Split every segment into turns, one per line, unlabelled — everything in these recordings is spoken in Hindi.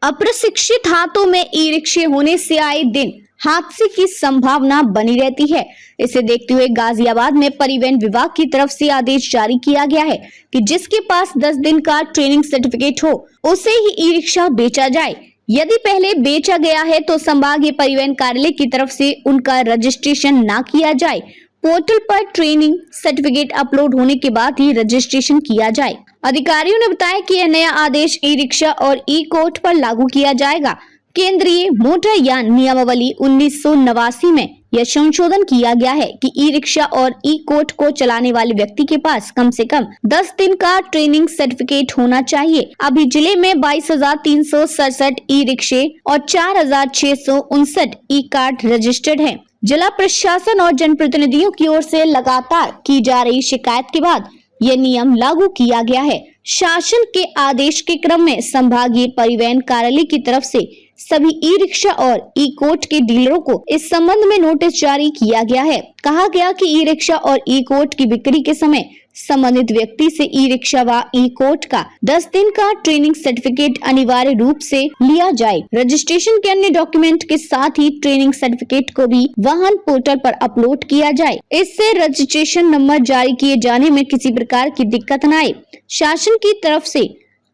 अप्रशिक्षित हाथों में ई रिक्शे होने से आए दिन हादसे की संभावना बनी रहती है। इसे देखते हुए गाजियाबाद में परिवहन विभाग की तरफ से आदेश जारी किया गया है कि जिसके पास 10 दिन का ट्रेनिंग सर्टिफिकेट हो उसे ही ई रिक्शा बेचा जाए। यदि पहले बेचा गया है तो संभागीय परिवहन कार्यालय की तरफ से उनका रजिस्ट्रेशन ना किया जाए। पोर्टल पर ट्रेनिंग सर्टिफिकेट अपलोड होने के बाद ही रजिस्ट्रेशन किया जाए। अधिकारियों ने बताया कि यह नया आदेश ई रिक्शा और ई कोर्ट पर लागू किया जाएगा। केंद्रीय मोटर यान नियमावली 1989 में यह संशोधन किया गया है कि ई रिक्शा और ई कोर्ट को चलाने वाले व्यक्ति के पास कम से कम 10 दिन का ट्रेनिंग सर्टिफिकेट होना चाहिए। अभी जिले में 22,367 ई रिक्शे और 4,659 ई कार्ड रजिस्टर्ड हैं। जिला प्रशासन और जनप्रतिनिधियों की ओर से लगातार की जा रही शिकायत के बाद यह नियम लागू किया गया है। शासन के आदेश के क्रम में संभागीय परिवहन कार्यालय की तरफ से सभी ई रिक्शा और ई कोर्ट के डीलरों को इस संबंध में नोटिस जारी किया गया है। कहा गया कि ई रिक्शा और ई कोर्ट की बिक्री के समय संबंधित व्यक्ति से ई रिक्शा व ई कोर्ट का 10 दिन का ट्रेनिंग सर्टिफिकेट अनिवार्य रूप से लिया जाए। रजिस्ट्रेशन के अन्य डॉक्यूमेंट के साथ ही ट्रेनिंग सर्टिफिकेट को भी वाहन पोर्टल पर अपलोड किया जाए। इससे रजिस्ट्रेशन नंबर जारी किए जाने में किसी प्रकार की दिक्कत न आए। शासन की तरफ से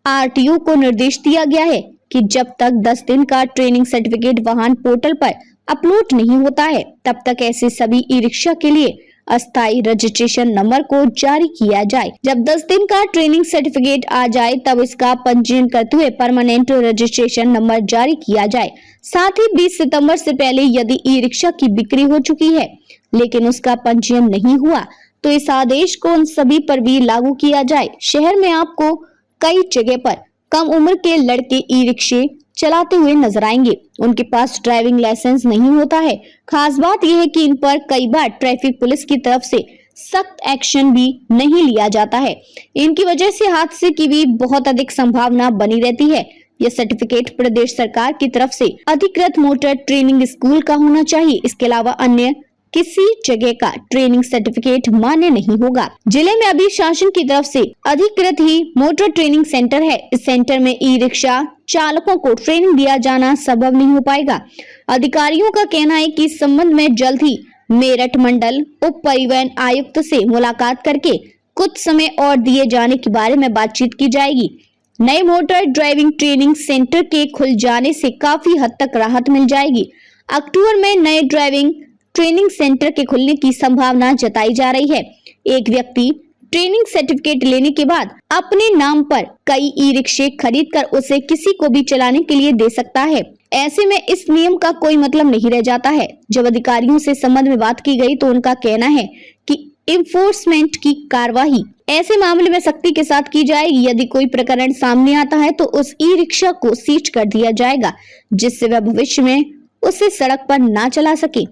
आरटीओ को निर्देश दिया गया है कि जब तक 10 दिन का ट्रेनिंग सर्टिफिकेट वाहन पोर्टल पर अपलोड नहीं होता है तब तक ऐसे सभी ई रिक्शा के लिए अस्थायी रजिस्ट्रेशन नंबर को जारी किया जाए। जब 10 दिन का ट्रेनिंग सर्टिफिकेट आ जाए तब इसका पंजीयन करते हुए परमानेंट रजिस्ट्रेशन नंबर जारी किया जाए। साथ ही 20 सितंबर से पहले यदि ई रिक्शा की बिक्री हो चुकी है लेकिन उसका पंजीयन नहीं हुआ तो इस आदेश को उन सभी पर भी लागू किया जाए। शहर में आपको कई जगह पर कम उम्र के लड़के ई रिक्शे चलाते हुए नजर आएंगे। उनके पास ड्राइविंग लाइसेंस नहीं होता है। खास बात यह है कि इन पर कई बार ट्रैफिक पुलिस की तरफ से सख्त एक्शन भी नहीं लिया जाता है। इनकी वजह से हादसे की भी बहुत अधिक संभावना बनी रहती है। यह सर्टिफिकेट प्रदेश सरकार की तरफ से अधिकृत मोटर ट्रेनिंग स्कूल का होना चाहिए। इसके अलावा अन्य किसी जगह का ट्रेनिंग सर्टिफिकेट मान्य नहीं होगा। जिले में अभी शासन की तरफ से अधिकृत ही मोटर ट्रेनिंग सेंटर है। इस सेंटर में ई रिक्शा चालकों को ट्रेनिंग दिया जाना संभव नहीं हो पाएगा। अधिकारियों का कहना है कि इस संबंध में जल्द ही मेरठ मंडल उप परिवहन आयुक्त से मुलाकात करके कुछ समय और दिए जाने के बारे में बातचीत की जाएगी। नए मोटर ड्राइविंग ट्रेनिंग सेंटर के खुल जाने से काफी हद तक राहत मिल जाएगी। अक्टूबर में नए ड्राइविंग ट्रेनिंग सेंटर के खुलने की संभावना जताई जा रही है। एक व्यक्ति ट्रेनिंग सर्टिफिकेट लेने के बाद अपने नाम पर कई ई रिक्शे खरीद कर उसे किसी को भी चलाने के लिए दे सकता है। ऐसे में इस नियम का कोई मतलब नहीं रह जाता है। जब अधिकारियों से संबंध में बात की गई तो उनका कहना है कि इन्फोर्समेंट की कार्यवाही ऐसे मामले में सख्ती के साथ की जाएगी। यदि कोई प्रकरण सामने आता है तो उस ई रिक्शा को सीज कर दिया जाएगा जिससे वह भविष्य में उसे सड़क पर ना चला सके।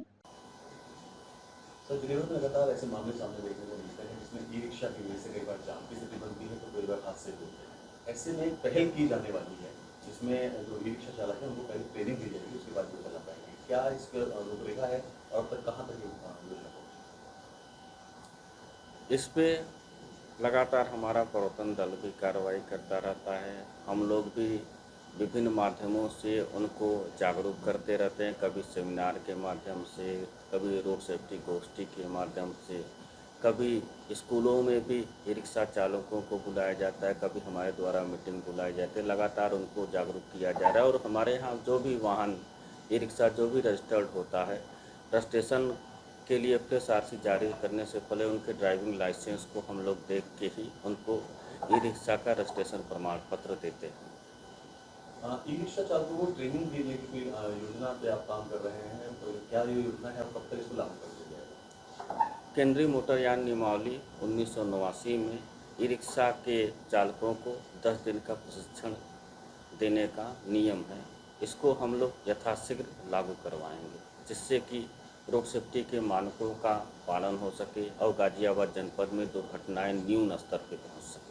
सर, जिले में लगातार ऐसे मामले सामने देखने को मिलते हैं जिसमें ई रिक्शा की वजह से कई बार जाम की स्थिति बनती है तो कई बार हादसे होते हैं। ऐसे में पहल की जाने वाली है जिसमें जो ई रिक्शा चालक है उनको पहले ट्रेनिंग दी जाएगी, उसके बाद वो चला पाएंगे। क्या इसका रूपरेखा है और अब तक कहाँ तक योजना पहुँची?
इस पे लगातार हमारा प्रवर्तन दल भी कार्रवाई करता रहता है। हम लोग भी विभिन्न माध्यमों से उनको जागरूक करते रहते हैं, कभी सेमिनार के माध्यम से, कभी रोड सेफ्टी गोष्ठी के माध्यम से, कभी स्कूलों में भी ई रिक्शा चालकों को बुलाया जाता है, कभी हमारे द्वारा मीटिंग बुलाई जाती है। लगातार उनको जागरूक किया जा रहा है और हमारे यहाँ जो भी वाहन ई रिक्शा जो भी रजिस्टर्ड होता है, रजिस्ट्रेशन के लिए FSRC जारी करने से पहले उनके ड्राइविंग लाइसेंस को हम लोग देख के ही उनको ई रिक्शा का रजिस्ट्रेशन प्रमाण पत्र देते हैं।
ई रिक्शा चालकों को ट्रेनिंग देने की कोई योजना पे आप काम कर रहे हैं, तो क्या ये योजना है और कब तक इसको लागू कर दिया जाएगा?
केंद्रीय मोटर यान नियमावली 1989 में ई रिक्शा के चालकों को 10 दिन का प्रशिक्षण देने का नियम है। इसको हम लोग यथाशीघ्र लागू करवाएंगे जिससे कि रोड सेफ्टी के मानकों का पालन हो सके और गाजियाबाद जनपद में दुर्घटनाएं न्यून स्तर पर पहुंच सके।